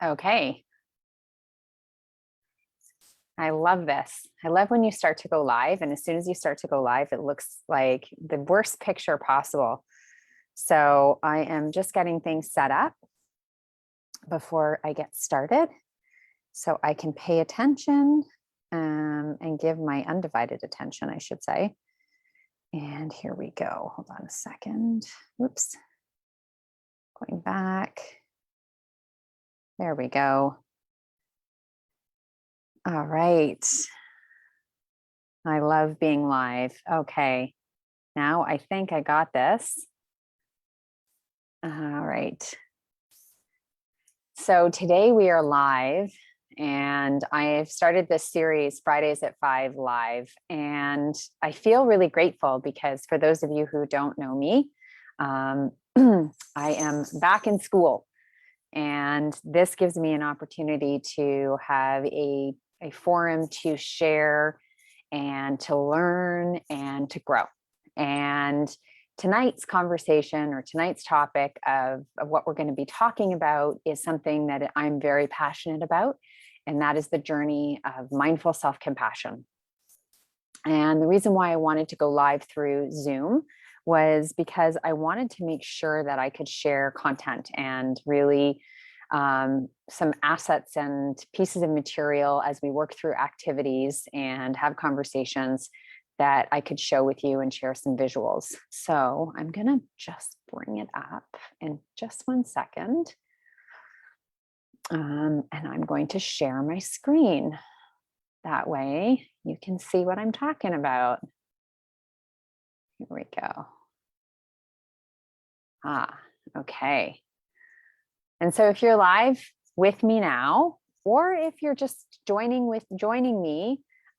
Okay. I love this. I love when you start to go live. And as soon as you start to go live, it looks like the worst picture possible. So I am just getting things set up before I get started so I can pay attention and give my undivided attention, I should say. And here we go. Hold on a second. Oops. Going back. There we go. All right. I love being live. Okay. Now I think I got this. All right. So today we are live, and I've started this series Fridays at 5 live, and I feel really grateful because for those of you who don't know me, I am back in school, and this gives me an opportunity to have a forum to share and to learn and to grow. And tonight's conversation or tonight's topic of what we're going to be talking about is something that I'm very passionate about, and that is the journey of mindful self-compassion. And the reason why I wanted to go live through Zoom was because I wanted to make sure that I could share content and really some assets and pieces of material as we work through activities and have conversations that I could share with you and share some visuals. So I'm going to just bring it up in just 1 second. And I'm going to share my screen. That way you can see what I'm talking about. Here we go. Okay. And so if you're live with me now, or if you're just joining me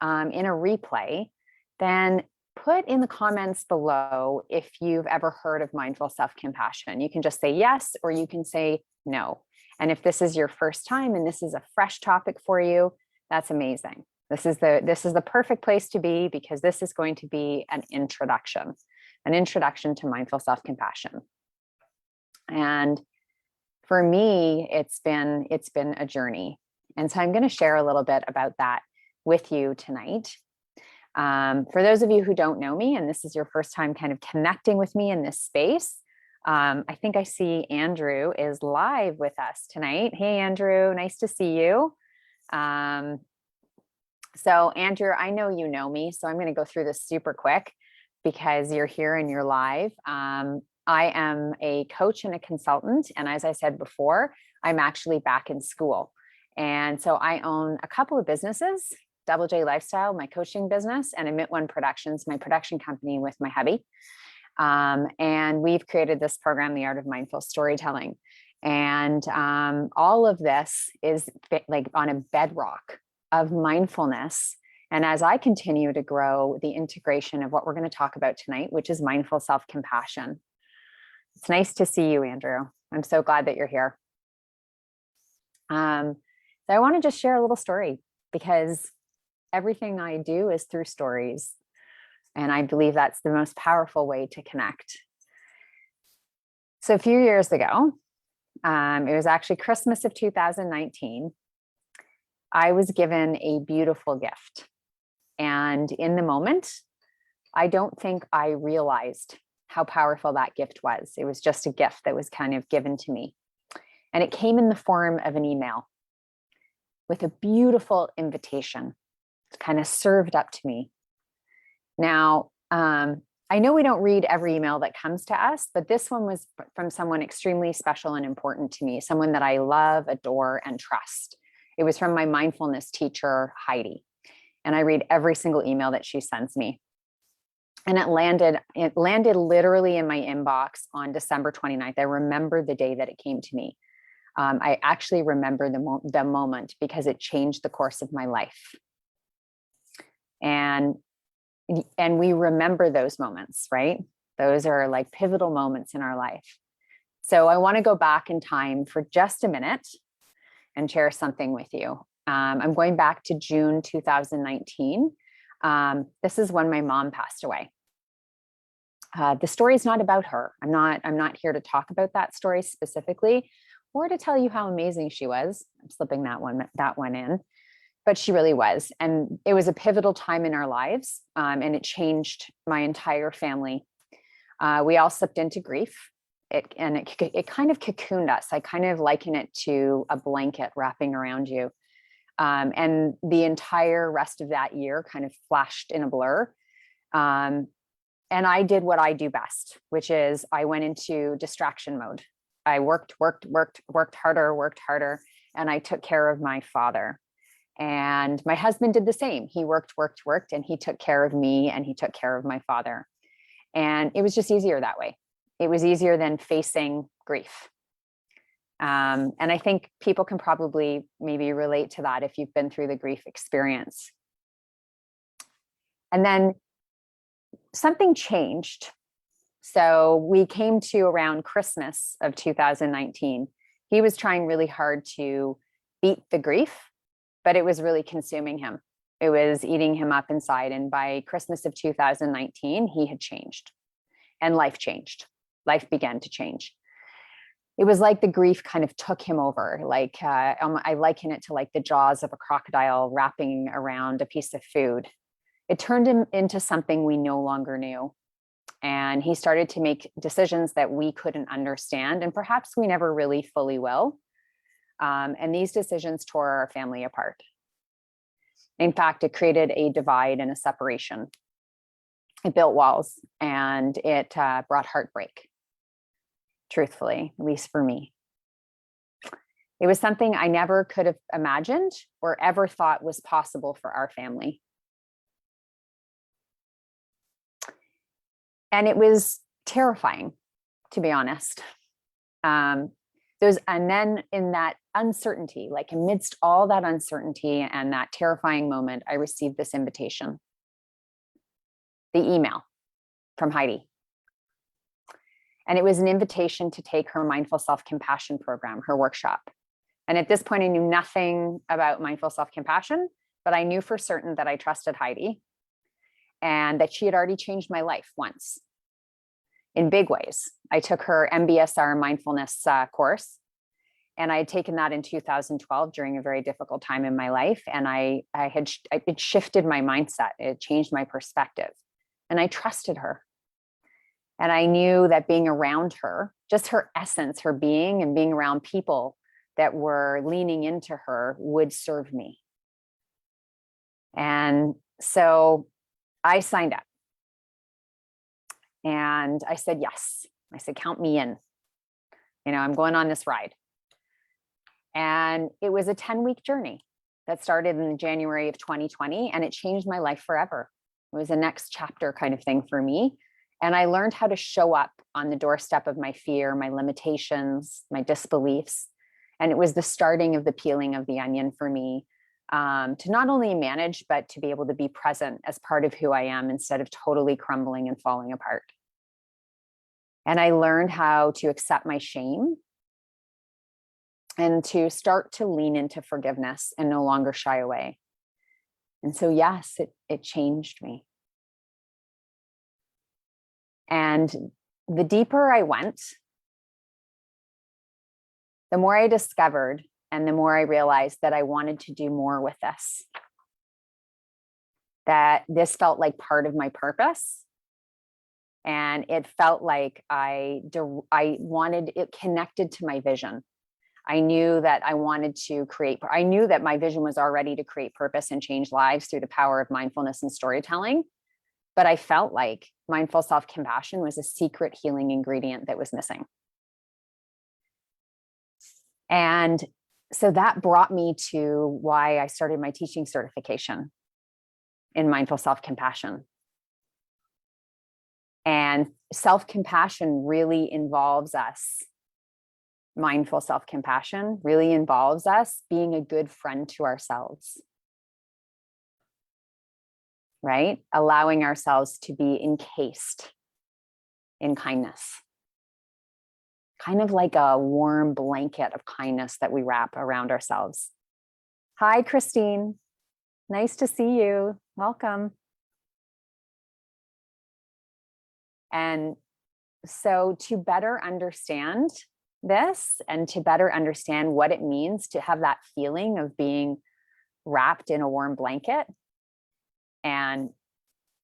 in a replay, then put in the comments below if you've ever heard of mindful self-compassion. You can just say yes, or you can say no. And if this is your first time and this is a fresh topic for you, that's amazing. This is the perfect place to be, because this is going to be an introduction to mindful self-compassion. And for me, it's been a journey. And so I'm going to share a little bit about that with you tonight. For those of you who don't know me, and this is your first time kind of connecting with me in this space, I think I see Andrew is live with us tonight. Hey, Andrew, nice to see you. So Andrew, I know you know me, so I'm going to go through this super quick because you're here and you're live. I am a coach and a consultant. And as I said before, I'm actually back in school. And so I own a couple of businesses, Double J Lifestyle, my coaching business, and Emit One Productions, my production company with my hubby. And we've created this program, The Art of Mindful Storytelling. And all of this is like on a bedrock of mindfulness. And as I continue to grow the integration of what we're going to talk about tonight, which is mindful self-compassion. It's nice to see you, Andrew. I'm so glad that you're here. So I want to just share a little story, because everything I do is through stories. And I believe that's the most powerful way to connect. So a few years ago, it was actually Christmas of 2019, I was given a beautiful gift. And in the moment, I don't think I realized how powerful that gift was. It was just a gift that was kind of given to me. And it came in the form of an email with a beautiful invitation kind of served up to me. Now, I know we don't read every email that comes to us, but this one was from someone extremely special and important to me, someone that I love, adore, and trust. It was from my mindfulness teacher, Heidi. And I read every single email that she sends me. And it landed literally in my inbox on December 29th. I remember the day that it came to me. I actually remember the moment because it changed the course of my life. And we remember those moments, right? Those are like pivotal moments in our life. So I want to go back in time for just a minute and share something with you. I'm going back to June 2019. This is when my mom passed away. The story is not about her. I'm not here to talk about that story specifically. or to tell you how amazing she was. I'm slipping that one in, but she really was. And it was a pivotal time in our lives. And it changed my entire family. We all slipped into grief. It kind of cocooned us. I kind of liken it to a blanket wrapping around you. And the entire rest of that year kind of flashed in a blur. And I did what I do best, which is I went into distraction mode. I worked harder, and I took care of my father. And my husband did the same. He worked, and he took care of me, and he took care of my father. And it was just easier that way. It was easier than facing grief. And I think people can probably maybe relate to that if you've been through the grief experience. And then something changed. So we came to around Christmas of 2019. He was trying really hard to beat the grief, but it was really consuming him. It was eating him up inside. And by Christmas of 2019, he had changed, and life changed. Life began to change. It was like the grief kind of took him over. Like I liken it to like the jaws of a crocodile wrapping around a piece of food. It turned him into something we no longer knew. And he started to make decisions that we couldn't understand, and perhaps we never really fully will. And these decisions tore our family apart. In fact, it created a divide and a separation. It built walls, and it brought heartbreak, truthfully, at least for me. It was something I never could have imagined or ever thought was possible for our family. And it was terrifying, to be honest. And then in that uncertainty, like amidst all that uncertainty and that terrifying moment, I received this invitation, the email from Heidi. And it was an invitation to take her mindful self-compassion program, her workshop. And at this point, I knew nothing about mindful self-compassion, but I knew for certain that I trusted Heidi and that she had already changed my life once in big ways. I took her MBSR mindfulness course, and I had taken that in 2012 during a very difficult time in my life. And it shifted my mindset. It changed my perspective, and I trusted her. And I knew that being around her, just her essence, her being, and being around people that were leaning into her would serve me. And so I signed up, and I said, yes. I said, count me in. I'm going on this ride. And it was a 10-week journey that started in January of 2020, and it changed my life forever. It was a next chapter kind of thing for me. And I learned how to show up on the doorstep of my fear, my limitations, my disbeliefs. And it was the starting of the peeling of the onion for me, to not only manage, but to be able to be present as part of who I am instead of totally crumbling and falling apart. And I learned how to accept my shame and to start to lean into forgiveness and no longer shy away. And so, yes, it changed me. And the deeper I went, the more I discovered, and the more I realized that I wanted to do more with this. That this felt like part of my purpose. And it felt like I wanted it connected to my vision. I knew that I knew that my vision was already to create purpose and change lives through the power of mindfulness and storytelling. But I felt like mindful self-compassion was a secret healing ingredient that was missing. And so that brought me to why I started my teaching certification in mindful self-compassion. And self-compassion really involves us. Mindful self-compassion really involves us being a good friend to ourselves, right? Allowing ourselves to be encased in kindness, kind of like a warm blanket of kindness that we wrap around ourselves. Hi, Christine. Nice to see you. Welcome. And so to better understand this and to better understand what it means to have that feeling of being wrapped in a warm blanket. And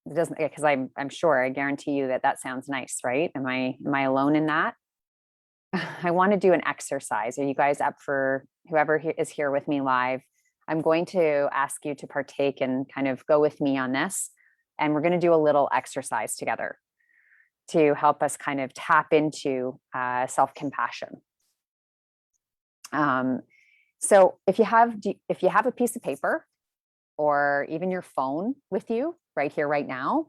it doesn't, because I'm sure, I guarantee you that that sounds nice, right? Am I alone in that? I want to do an exercise. Are you guys up for, whoever is here with me live? I'm going to ask you to partake and kind of go with me on this. And we're going to do a little exercise together to help us kind of tap into self-compassion. So if you have a piece of paper or even your phone with you right here, right now,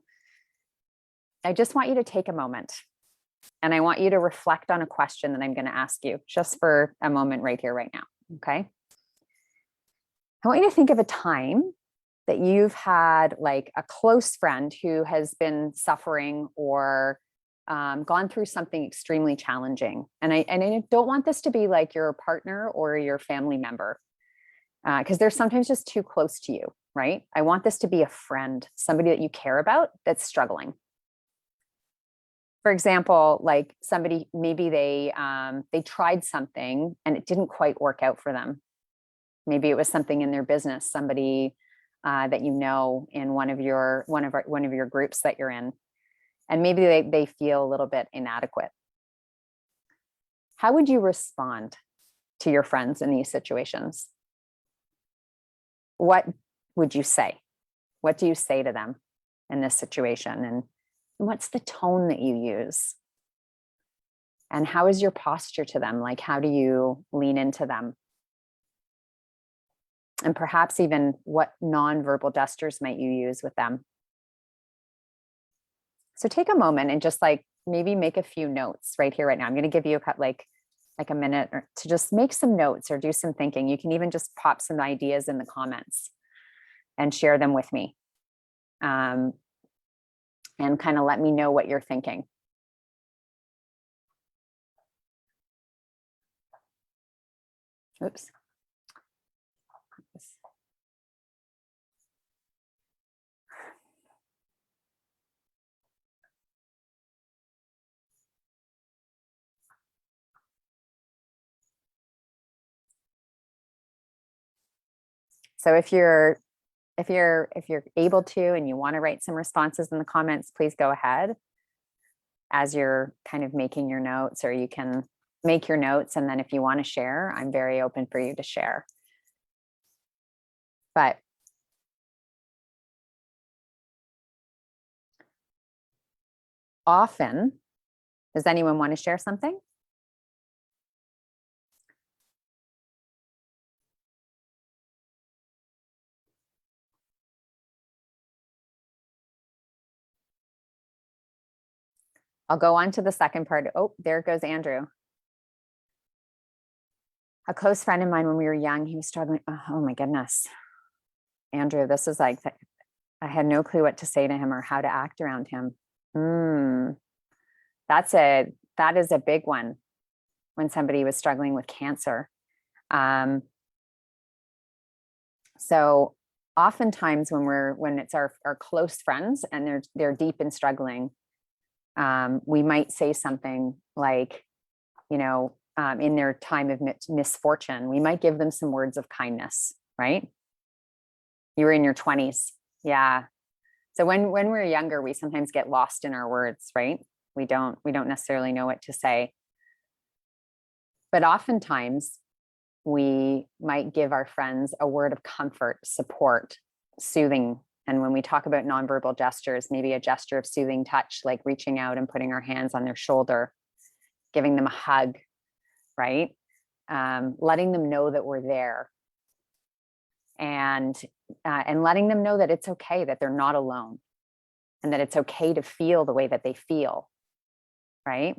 I just want you to take a moment and I want you to reflect on a question that I'm going to ask you just for a moment right here, right now. Okay. I want you to think of a time that you've had like a close friend who has been suffering or gone through something extremely challenging. And I don't want this to be like your partner or your family member, because they're sometimes just too close to you, right? I want this to be a friend, somebody that you care about that's struggling. For example, like somebody, maybe they tried something and it didn't quite work out for them. Maybe it was something in their business, somebody that you know in one of your groups that you're in, and maybe they feel a little bit inadequate. How would you respond to your friends in these situations? What would you say? What do you say to them in this situation? And what's the tone that you use? And how is your posture to them? Like, how do you lean into them? And perhaps even what nonverbal gestures might you use with them? So take a moment and just like maybe make a few notes right here, right now. I'm going to give you like a minute to just make some notes or do some thinking. You can even just pop some ideas in the comments and share them with me. And kind of let me know what you're thinking. Oops. So if you're able to and you want to write some responses in the comments, please go ahead as you're kind of making your notes, or you can make your notes. And then if you want to share, I'm very open for you to share. But often, does anyone want to share something? I'll go on to the second part. Oh, there goes Andrew. A close friend of mine when we were young, he was struggling. Oh my goodness. Andrew, this is like, I had no clue what to say to him or how to act around him. That is a big one when somebody was struggling with cancer. So oftentimes when it's our close friends and they're deep in struggling, we might say something like, in their time of misfortune, we might give them some words of kindness, right? You were in your 20s. Yeah. So when we're younger, we sometimes get lost in our words, right? We don't necessarily know what to say. But oftentimes we might give our friends a word of comfort, support, soothing. And when we talk about nonverbal gestures, maybe a gesture of soothing touch, like reaching out and putting our hands on their shoulder, giving them a hug, right? Letting them know that we're there, and letting them know that it's okay, that they're not alone, and that it's okay to feel the way that they feel, right?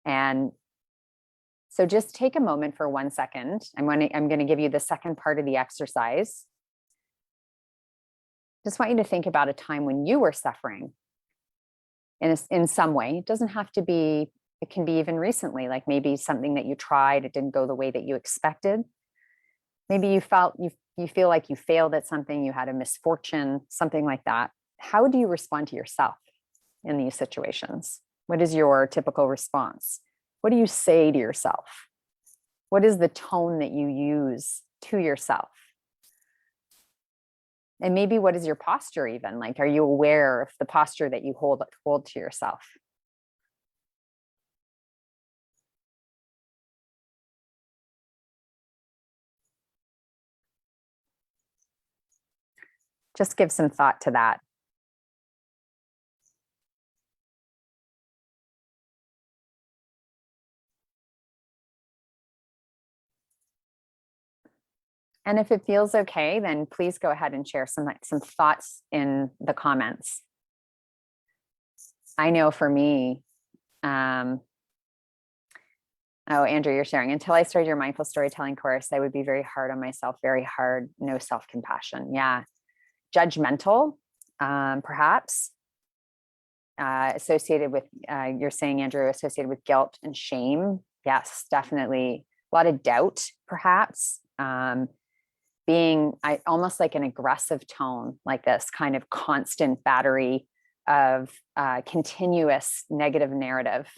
And so just take a moment for 1 second. I'm going to give you the second part of the exercise. Just want you to think about a time when you were suffering in some way. It doesn't have to be, it can be even recently, like maybe something that you tried, it didn't go the way that you expected. Maybe you feel like you failed at something, you had a misfortune, something like that. How do you respond to yourself in these situations? What is your typical response? What do you say to yourself? What is the tone that you use to yourself? And maybe what is your posture even? Like, are you aware of the posture that you hold to yourself? Just give some thought to that. And if it feels okay, then please go ahead and share some thoughts in the comments. I know for me, oh, Andrew, you're sharing. Until I started your mindful storytelling course, I would be very hard on myself, very hard, no self-compassion. Yeah. Judgmental, perhaps, associated with, you're saying, Andrew, associated with guilt and shame. Yes, definitely. A lot of doubt, perhaps. Being almost like an aggressive tone, like this kind of constant battery of continuous negative narrative,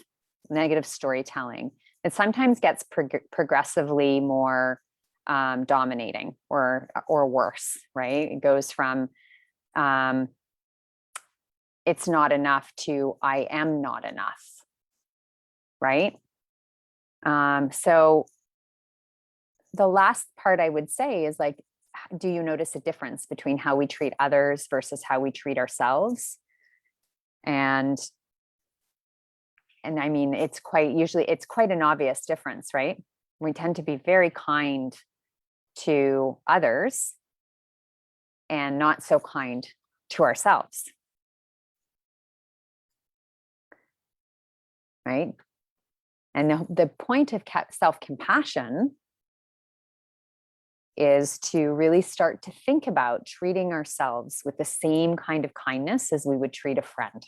negative storytelling. It sometimes gets progressively more dominating or worse, right? It goes from it's not enough to I am not enough, right? So the last part I would say is like, do you notice a difference between how we treat others versus how we treat ourselves? And I mean, it's quite an obvious difference, right? We tend to be very kind to others and not so kind to ourselves, right? And the point of self-compassion is to really start to think about treating ourselves with the same kind of kindness as we would treat a friend.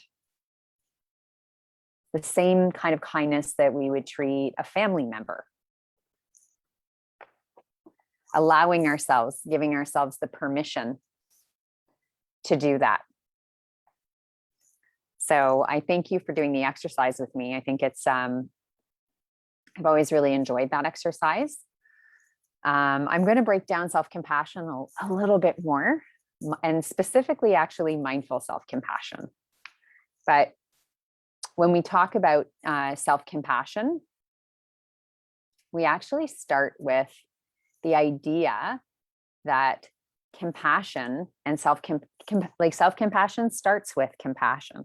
The same kind of kindness that we would treat a family member. Allowing ourselves, giving ourselves the permission to do that. So I thank you for doing the exercise with me. I think it's, I've always really enjoyed that exercise. I'm going to break down self-compassion a little bit more, and specifically actually mindful self-compassion. But when we talk about self-compassion, we actually start with the idea that compassion and self-compassion starts with compassion.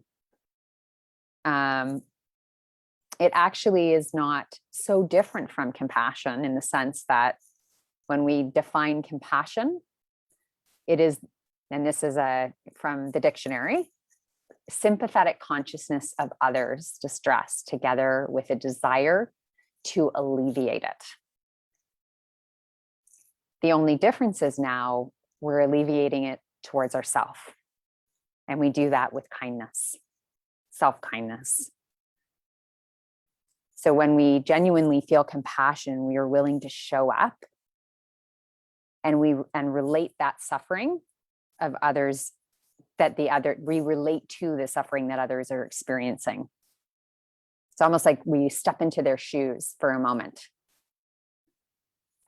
It actually is not so different from compassion in the sense that when we define compassion, it is, and this is from the dictionary, sympathetic consciousness of others' distress together with a desire to alleviate it. The only difference is now we're alleviating it towards ourselves. And we do that with kindness, self-kindness. So when we genuinely feel compassion, we are willing to show up and relate that suffering of others, we relate to the suffering that others are experiencing. It's almost like we step into their shoes for a moment.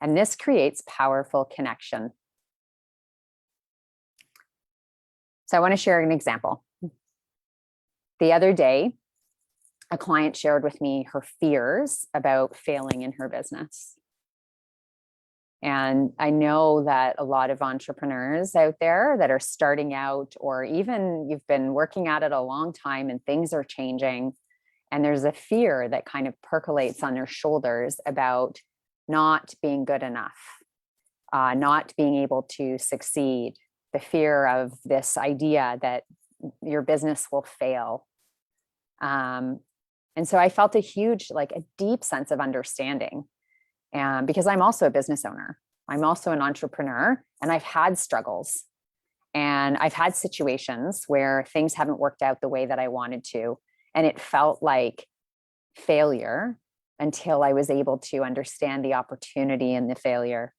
And this creates powerful connection. So I want to share an example. The other day, a client shared with me her fears about failing in her business. And I know that a lot of entrepreneurs out there that are starting out, or even you've been working at it a long time and things are changing, and there's a fear that kind of percolates on their shoulders about not being good enough, not being able to succeed, the fear of this idea that your business will fail. And so I felt a deep sense of understanding. Because I'm also a business owner, I'm also an entrepreneur, and I've had struggles, and I've had situations where things haven't worked out the way that I wanted to, and it felt like failure until I was able to understand the opportunity in the failure.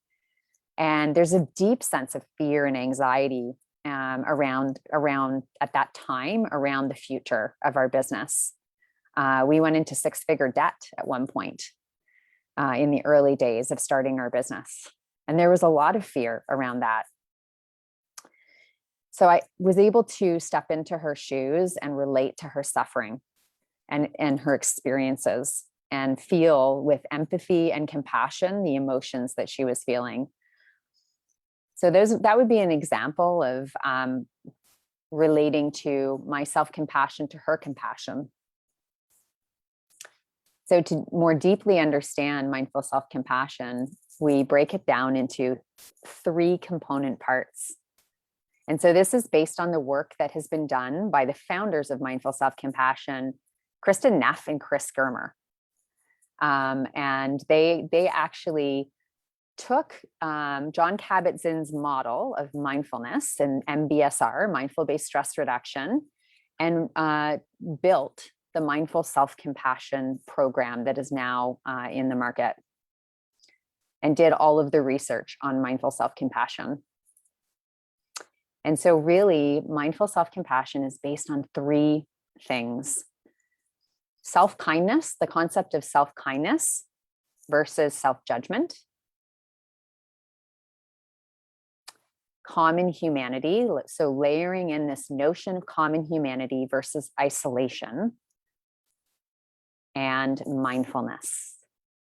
And there's a deep sense of fear and anxiety around at that time around the future of our business. We went into six-figure debt at one point in the early days of starting our business. And there was a lot of fear around that. So I was able to step into her shoes and relate to her suffering and her experiences, and feel with empathy and compassion the emotions that she was feeling. So that would be an example of relating to my self-compassion to her compassion. So to more deeply understand mindful self-compassion, we break it down into 3 component parts. And so this is based on the work that has been done by the founders of mindful self-compassion, Kristen, Neff, and Chris Germer. And they actually took John Kabat-Zinn's model of mindfulness and MBSR, mindful-based stress reduction, and built the mindful self-compassion program that is now in the market, and did all of the research on mindful self-compassion. And so really, mindful self-compassion is based on 3 things. Self-kindness, the concept of self-kindness versus self-judgment. Common humanity, so layering in this notion of common humanity versus isolation. And mindfulness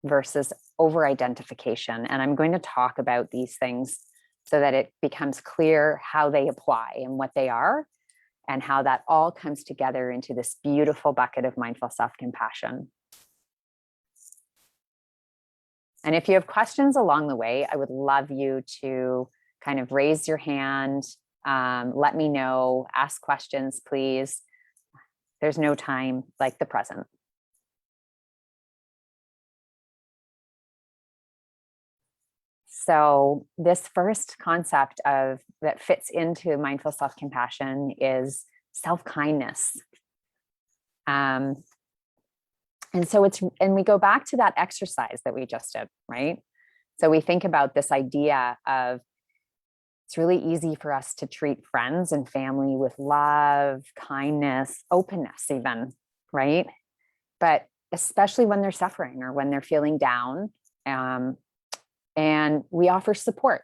versus over-identification. And I'm going to talk about these things so that it becomes clear how they apply and what they are, and how that all comes together into this beautiful bucket of mindful self-compassion. And if you have questions along the way, I would love you to kind of raise your hand, let me know, ask questions, please. There's no time like the present. So this first concept that fits into mindful self-compassion is self-kindness. And so we go back to that exercise that we just did, right? So we think about this idea of, it's really easy for us to treat friends and family with love, kindness, openness even, right? But especially when they're suffering or when they're feeling down, and we offer support.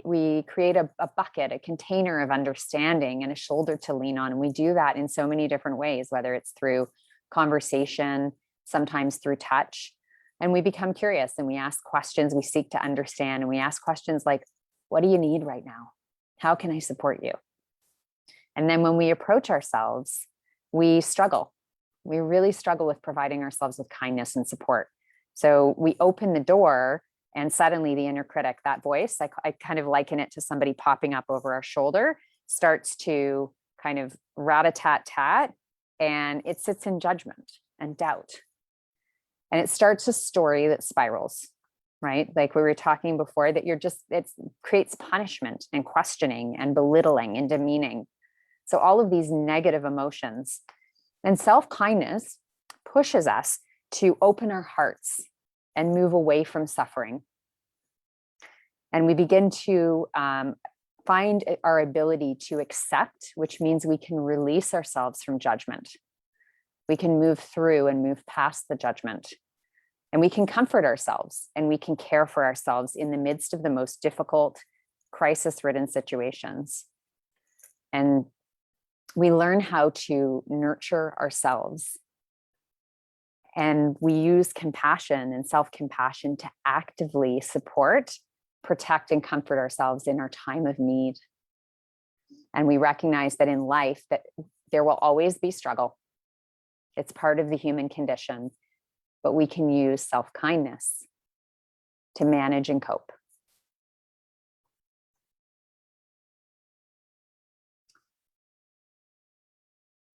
We create a bucket, a container of understanding and a shoulder to lean on. And we do that in so many different ways, whether it's through conversation, sometimes through touch. And we become curious and we ask questions, we seek to understand, and we ask questions like, what do you need right now? How can I support you? And then when we approach ourselves, we struggle. We really struggle with providing ourselves with kindness and support. So we open the door, and suddenly the inner critic, that voice, I kind of liken it to somebody popping up over our shoulder, starts to kind of rat-a-tat-tat, and it sits in judgment and doubt. And it starts a story that spirals, right? Like we were talking before, that it creates punishment and questioning and belittling and demeaning. So all of these negative emotions. And self-kindness pushes us to open our hearts and move away from suffering. And we begin to find our ability to accept, which means we can release ourselves from judgment. We can move through and move past the judgment. And we can comfort ourselves and we can care for ourselves in the midst of the most difficult, crisis-ridden situations. And we learn how to nurture ourselves. And we use compassion and self-compassion to actively support, protect, and comfort ourselves in our time of need. And we recognize that in life that there will always be struggle. It's part of the human condition, but we can use self-kindness to manage and cope.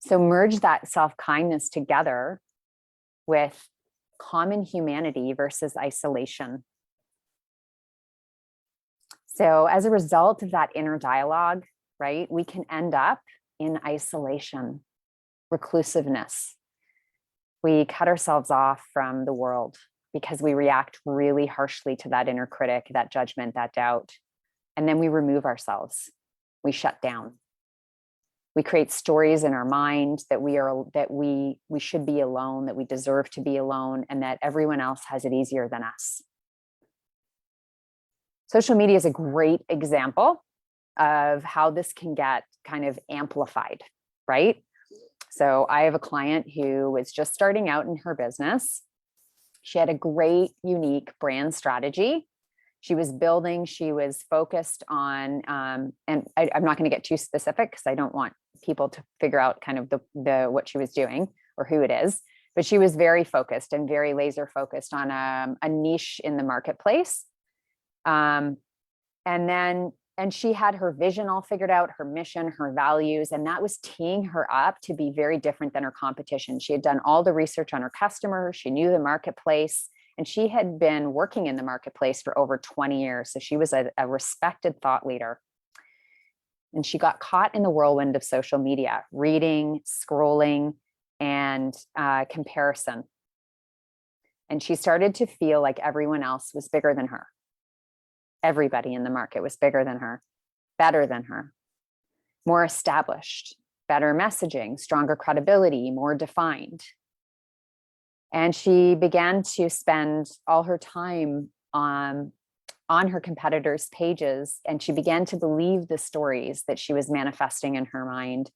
So merge that self-kindness together with common humanity versus isolation. So as a result of that inner dialogue, right, we can end up in isolation, reclusiveness. We cut ourselves off from the world because we react really harshly to that inner critic, that judgment, that doubt. And then we remove ourselves. We shut down. We create stories in our mind that we should be alone, that we deserve to be alone, and that everyone else has it easier than us. Social media is a great example of how this can get kind of amplified, right? So I have a client who was just starting out in her business. She had a great, unique brand strategy. She was building, she was focused on, and I'm not going to get too specific because I don't want people to figure out kind of the what she was doing or who it is, but she was very focused and very laser focused on a niche in the marketplace. And she had her vision all figured out, her mission, her values, and that was teeing her up to be very different than her competition. She had done all the research on her customers. She knew the marketplace, and she had been working in the marketplace for over 20 years. So she was a respected thought leader. And she got caught in the whirlwind of social media, reading, scrolling, and comparison. And she started to feel like everyone else was bigger than her. Everybody in the market was bigger than her, better than her, more established, better messaging, stronger credibility, more defined. And she began to spend all her time on her competitors' pages, and she began to believe the stories that she was manifesting in her mind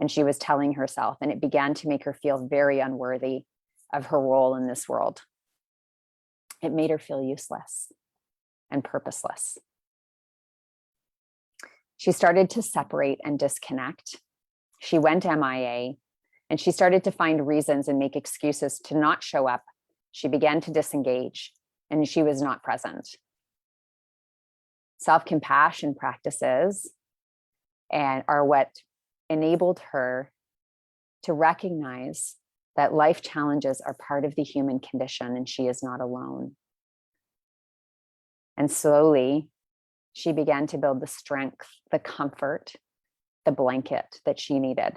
and she was telling herself, and it began to make her feel very unworthy of her role in this world. It made her feel useless and purposeless. She started to separate and disconnect. She went MIA, and she started to find reasons and make excuses to not show up. She began to disengage, and she was not present. Self-compassion practices are what enabled her to recognize that life challenges are part of the human condition, and she is not alone. And slowly, she began to build the strength, the comfort, the blanket that she needed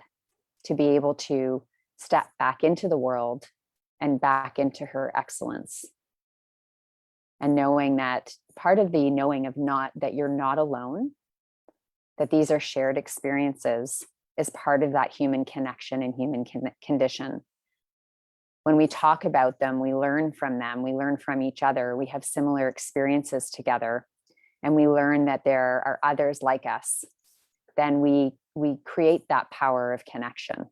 to be able to step back into the world and back into her excellence. And knowing that part of the knowing of that you're not alone, that these are shared experiences, is part of that human connection and human condition. When we talk about them, we learn from them, we learn from each other, we have similar experiences together, and we learn that there are others like us. Then we create that power of connection.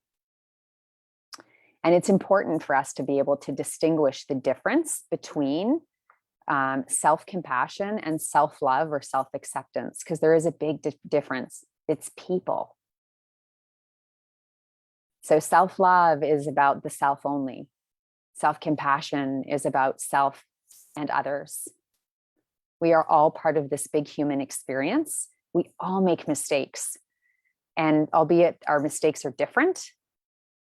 And it's important for us to be able to distinguish the difference between self-compassion and self-love or self-acceptance, because there is a big difference. It's people. So self-love is about the self only. Self-compassion is about self and others. We are all part of this big human experience. We all make mistakes. And albeit our mistakes are different,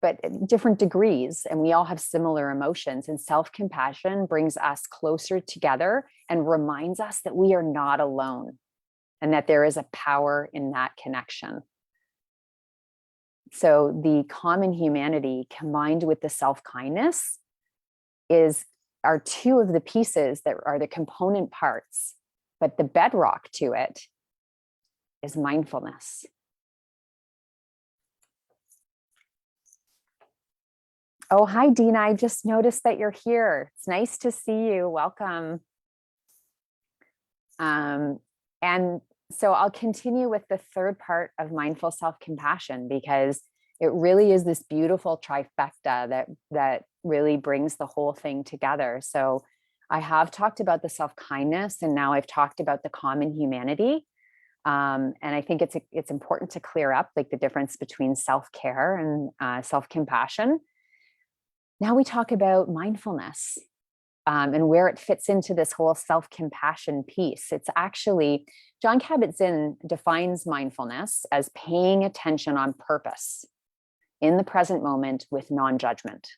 but different degrees, and we all have similar emotions. And self-compassion brings us closer together and reminds us that we are not alone and that there is a power in that connection. So the common humanity combined with the self-kindness are two of the pieces that are the component parts, but the bedrock to it is mindfulness. Oh, hi, Dina. I just noticed that you're here. It's nice to see you. Welcome. And so I'll continue with the third part of mindful self-compassion, because it really is this beautiful trifecta that really brings the whole thing together. So I have talked about the self-kindness, and now I've talked about the common humanity. And I think it's important to clear up like the difference between self-care and self-compassion. Now we talk about mindfulness and where it fits into this whole self-compassion piece. It's actually, Jon Kabat-Zinn defines mindfulness as paying attention on purpose in the present moment with non-judgment.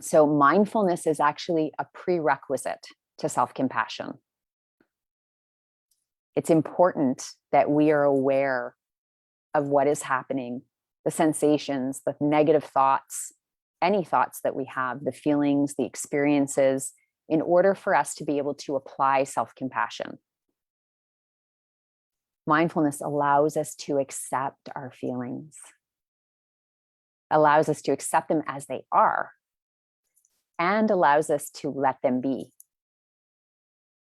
So mindfulness is actually a prerequisite to self-compassion. It's important that we are aware of what is happening, the sensations, the negative thoughts, any thoughts that we have, the feelings, the experiences, in order for us to be able to apply self-compassion. Mindfulness allows us to accept our feelings, allows us to accept them as they are, and allows us to let them be.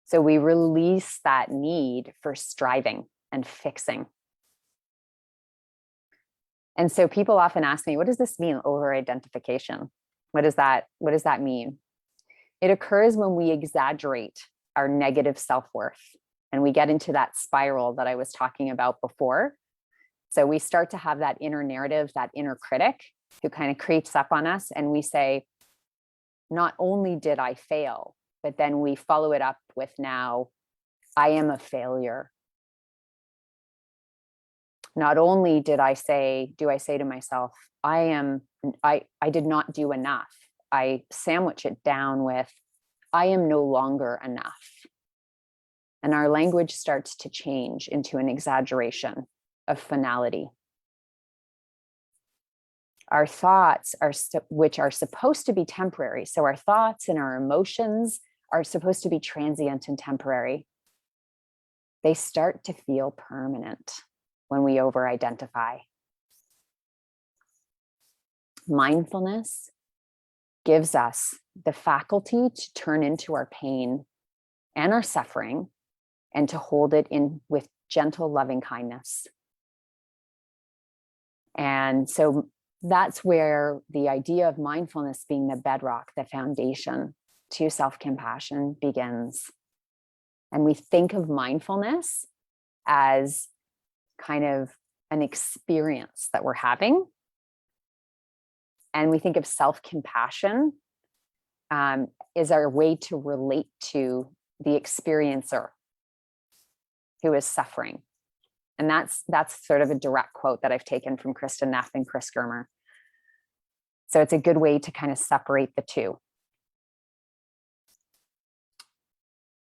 So we release that need for striving and fixing. And so people often ask me, what does this mean, over-identification? What does that mean? It occurs when we exaggerate our negative self-worth and we get into that spiral that I was talking about before. So we start to have that inner narrative, that inner critic who kind of creeps up on us, and we say, not only did I fail, but then we follow it up with, now I am a failure. Not only do I say to myself, I did not do enough. I sandwich it down with, I am no longer enough. And our language starts to change into an exaggeration of finality. Our thoughts which are supposed to be temporary. So our thoughts and our emotions are supposed to be transient and temporary. They start to feel permanent when we over-identify. Mindfulness gives us the faculty to turn into our pain and our suffering and to hold it in with gentle, loving kindness. And so that's where the idea of mindfulness being the bedrock, the foundation to self-compassion begins. And we think of mindfulness as kind of an experience that we're having. And we think of self-compassion is our way to relate to the experiencer who is suffering. And that's sort of a direct quote that I've taken from Kristen, Neff, and Chris Germer. So it's a good way to kind of separate the two.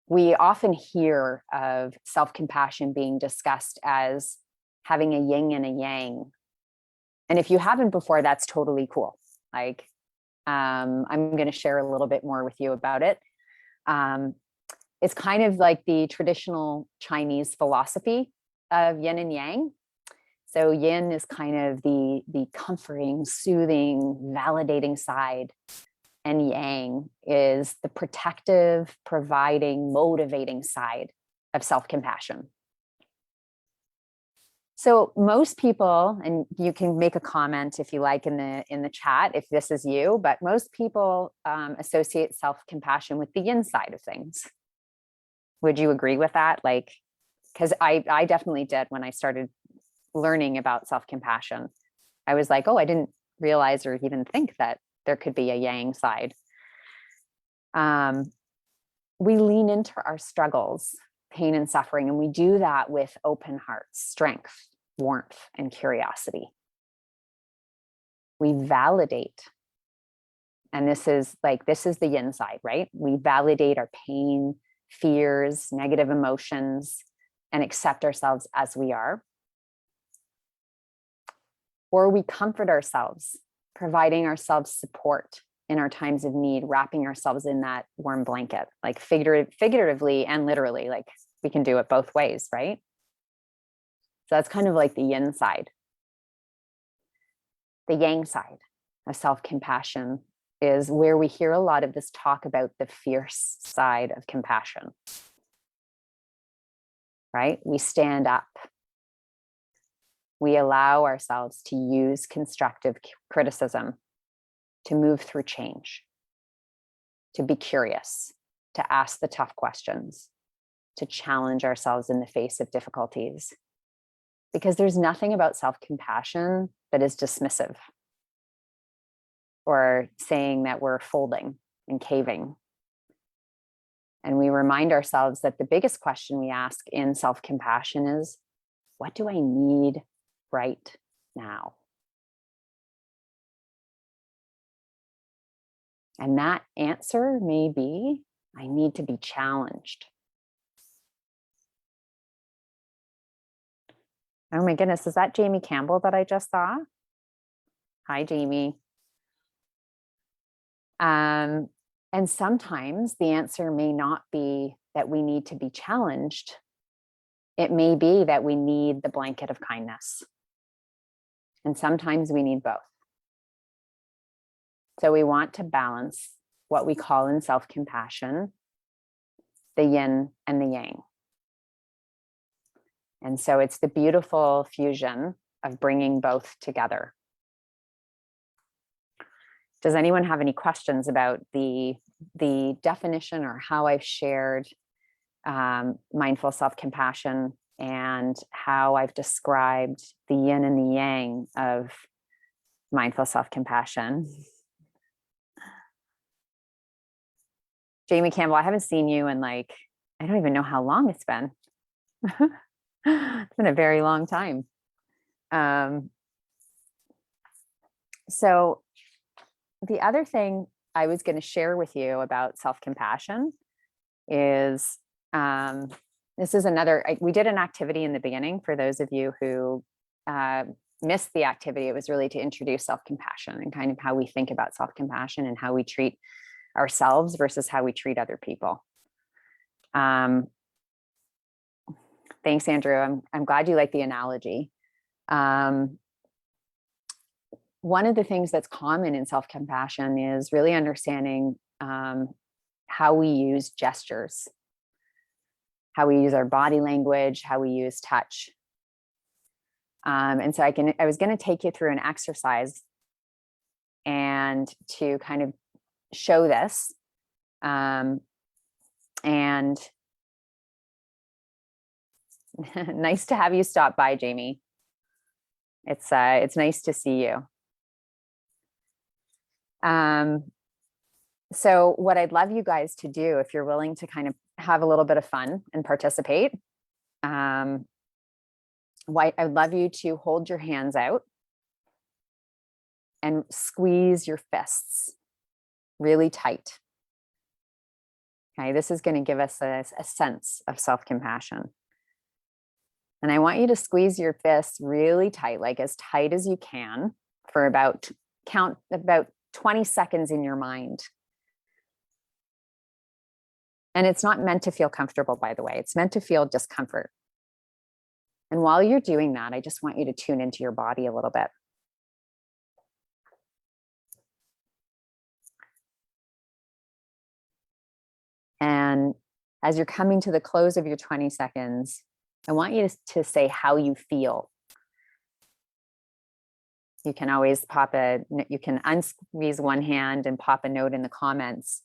We often hear of self-compassion being discussed as having a yin and a yang. And if you haven't before, that's totally cool. Like, I'm going to share a little bit more with you about it. It's kind of like the traditional Chinese philosophy of yin and yang. So yin is kind of the comforting, soothing, validating side. And yang is the protective, providing, motivating side of self-compassion. So most people, and you can make a comment if you like in the chat if this is you, but most people associate self-compassion with the yin side of things. Would you agree with that? Like, because I definitely did when I started learning about self-compassion. I was like, oh, I didn't realize or even think that there could be a yang side. We lean into our struggles, pain and suffering, and we do that with open hearts, strength, warmth, and curiosity. We validate, and this is the yin side, right? We validate our pain, fears, negative emotions, and accept ourselves as we are. Or we comfort ourselves, providing ourselves support in our times of need, wrapping ourselves in that warm blanket, like figuratively and literally, like we can do it both ways, right? So that's kind of like the yin side. The yang side of self-compassion is where we hear a lot of this talk about the fierce side of compassion, right? We stand up. We allow ourselves to use constructive criticism to move through change, to be curious, to ask the tough questions, to challenge ourselves in the face of difficulties. Because there's nothing about self-compassion that is dismissive or saying that we're folding and caving. And we remind ourselves that the biggest question we ask in self-compassion is, what do I need right now? And that answer may be, I need to be challenged. Oh my goodness, is that Jamie Campbell that I just saw? Hi, Jamie. And sometimes the answer may not be that we need to be challenged. It may be that we need the blanket of kindness. And sometimes we need both. So we want to balance what we call in self-compassion, the yin and the yang. And so it's the beautiful fusion of bringing both together. Does anyone have any questions about the definition or how I've shared mindful self-compassion and how I've described the yin and the yang of mindful self-compassion? Jamie Campbell, I haven't seen you in I don't even know how long it's been. It's been a very long time. So the other thing I was going to share with you about self-compassion is this is another, we did an activity in the beginning for those of you who missed the activity. It was really to introduce self-compassion and kind of how we think about self-compassion and how we treat ourselves versus how we treat other people. Thanks, Andrew. I'm glad you like the analogy. One of the things that's common in self-compassion is really understanding how we use gestures, how we use our body language, how we use touch. And so I was going to take you through an exercise and to kind of show this. And nice to have you stop by, Jamie. It's nice to see you. So what I'd love you guys to do, if you're willing to kind of have a little bit of fun and participate, I'd love you to hold your hands out and squeeze your fists really tight. Okay, this is going to give us a sense of self-compassion. And I want you to squeeze your fists really tight, like as tight as you can, for about 20 seconds in your mind. And it's not meant to feel comfortable, by the way. It's meant to feel discomfort. And while you're doing that, I just want you to tune into your body a little bit. And as you're coming to the close of your 20 seconds, I want you to say how you feel. You can always you can unsqueeze one hand and pop a note in the comments.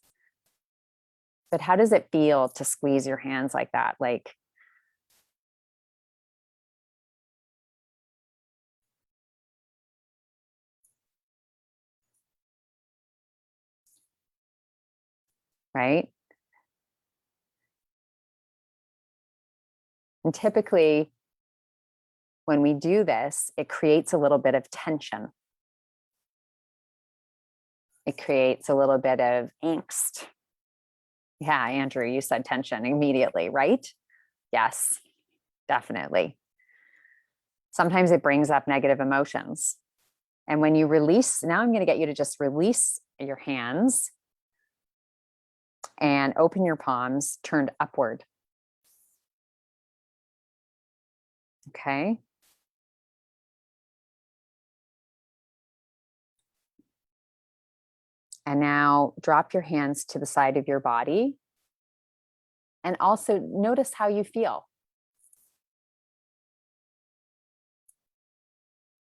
But how does it feel to squeeze your hands like that? Right? And typically, when we do this, it creates a little bit of tension. It creates a little bit of angst. Yeah, Andrew, you said tension immediately, right? Yes, definitely. Sometimes it brings up negative emotions. And when you release, now I'm going to get you to just release your hands and open your palms turned upward. Okay. And now drop your hands to the side of your body. And also notice how you feel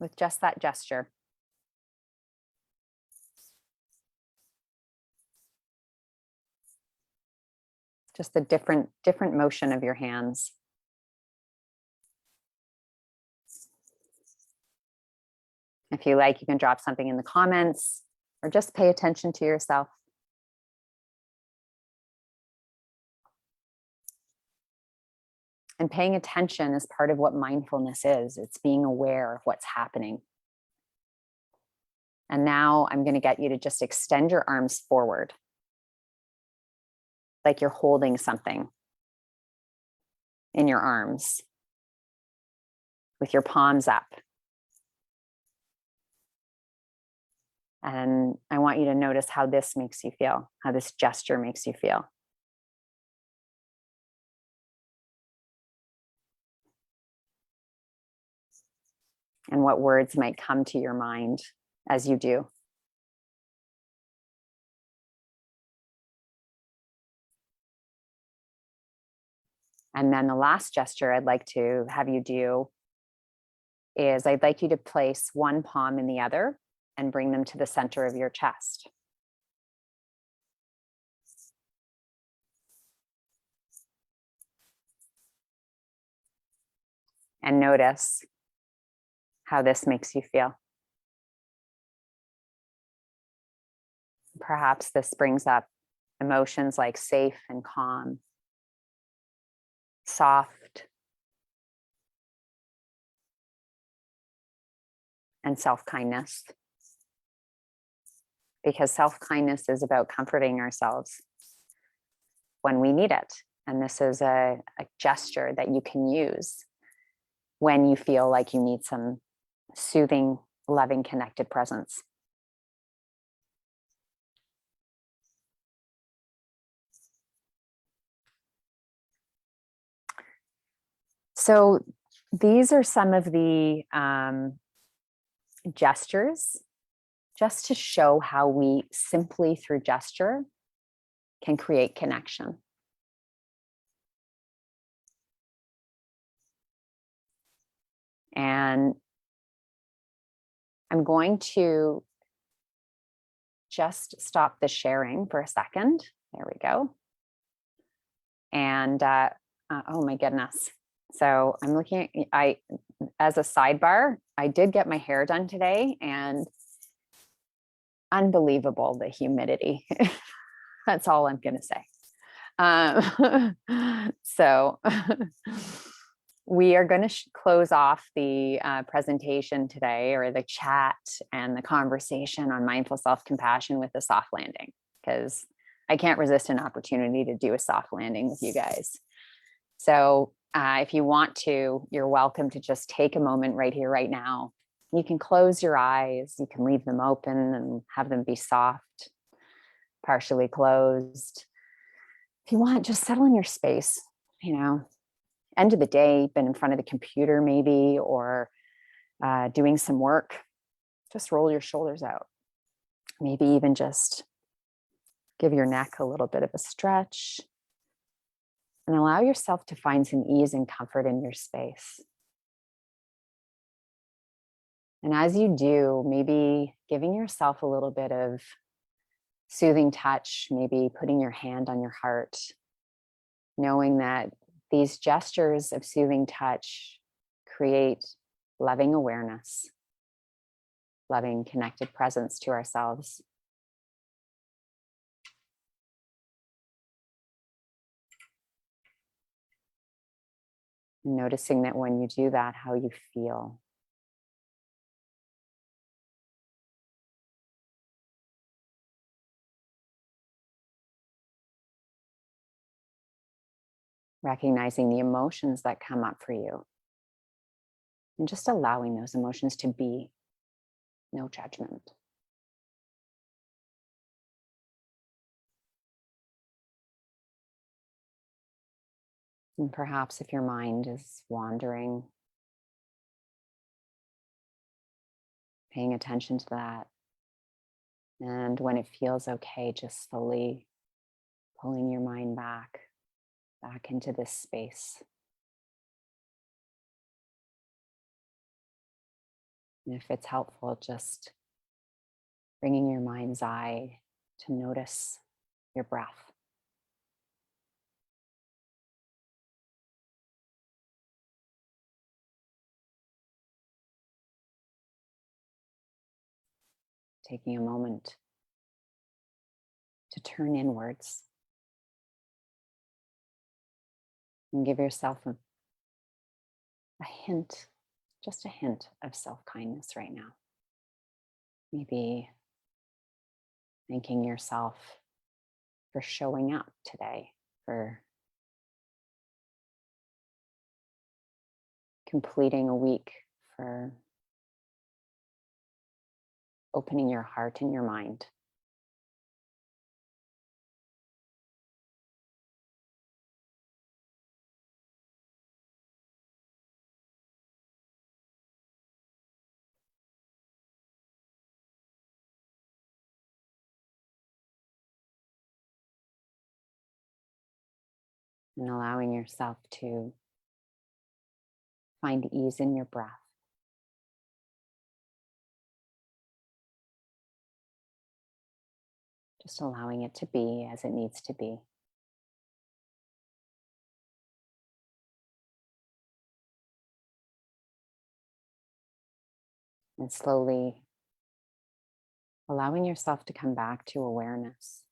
with just that gesture. Just the different motion of your hands. If you like, you can drop something in the comments or just pay attention to yourself. And paying attention is part of what mindfulness is. It's being aware of what's happening. And now I'm going to get you to just extend your arms forward, like you're holding something in your arms with your palms up. And I want you to notice how this makes you feel, how this gesture makes you feel. and what words might come to your mind as you do. And then the last gesture I'd like to have you do is I'd like you to place one palm in the other and bring them to the center of your chest. And notice how this makes you feel. Perhaps this brings up emotions like safe and calm, soft, and self-kindness. Because self-kindness is about comforting ourselves when we need it. And this is a gesture that you can use when you feel like you need some soothing, loving, connected presence. So these are some of the gestures, just to show how we simply through gesture can create connection. And I'm going to just stop the sharing for a second. There we go. And oh my goodness. So I'm looking at, as a sidebar, I did get my hair done today, and unbelievable, the humidity. That's all I'm going to say. So we are going to close off the presentation today, or the chat and the conversation on mindful self-compassion, with a soft landing, because I can't resist an opportunity to do a soft landing with you guys. So if you want to, you're welcome to just take a moment right here, right now. You can close your eyes, you can leave them open and have them be soft, partially closed. If you want, just settle in your space. End of the day, been in front of the computer maybe, or doing some work. Just roll your shoulders out. Maybe even just give your neck a little bit of a stretch, and allow yourself to find some ease and comfort in your space. And as you do, maybe giving yourself a little bit of soothing touch, maybe putting your hand on your heart, knowing that these gestures of soothing touch create loving awareness, loving connected presence to ourselves. Noticing that when you do that, how you feel. Recognizing the emotions that come up for you, and just allowing those emotions to be, no judgment. And perhaps if your mind is wandering, paying attention to that. And when it feels okay, just slowly pulling your mind back into this space. And if it's helpful, just bringing your mind's eye to notice your breath. Taking a moment to turn inwards and give yourself a hint, just a hint of self-kindness right now. Maybe thanking yourself for showing up today, for completing a week, for opening your heart and your mind. and allowing yourself to find ease in your breath. Just allowing it to be as it needs to be. And slowly allowing yourself to come back to awareness.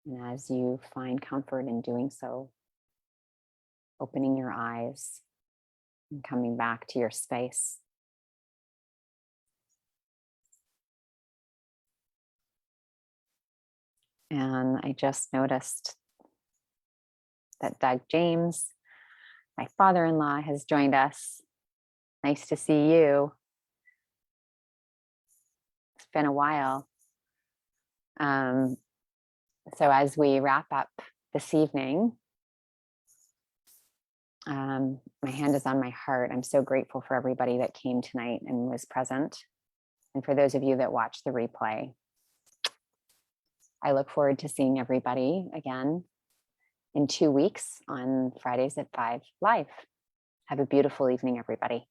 And as you find comfort in doing so, opening your eyes and coming back to your space. And I just noticed that Doug James, my father-in-law, has joined us. Nice to see you. It's been a while. So as we wrap up this evening, my hand is on my heart. I'm so grateful for everybody that came tonight and was present. And for those of you that watched the replay, I look forward to seeing everybody again in 2 weeks on Fridays at 5 live. Have a beautiful evening, everybody.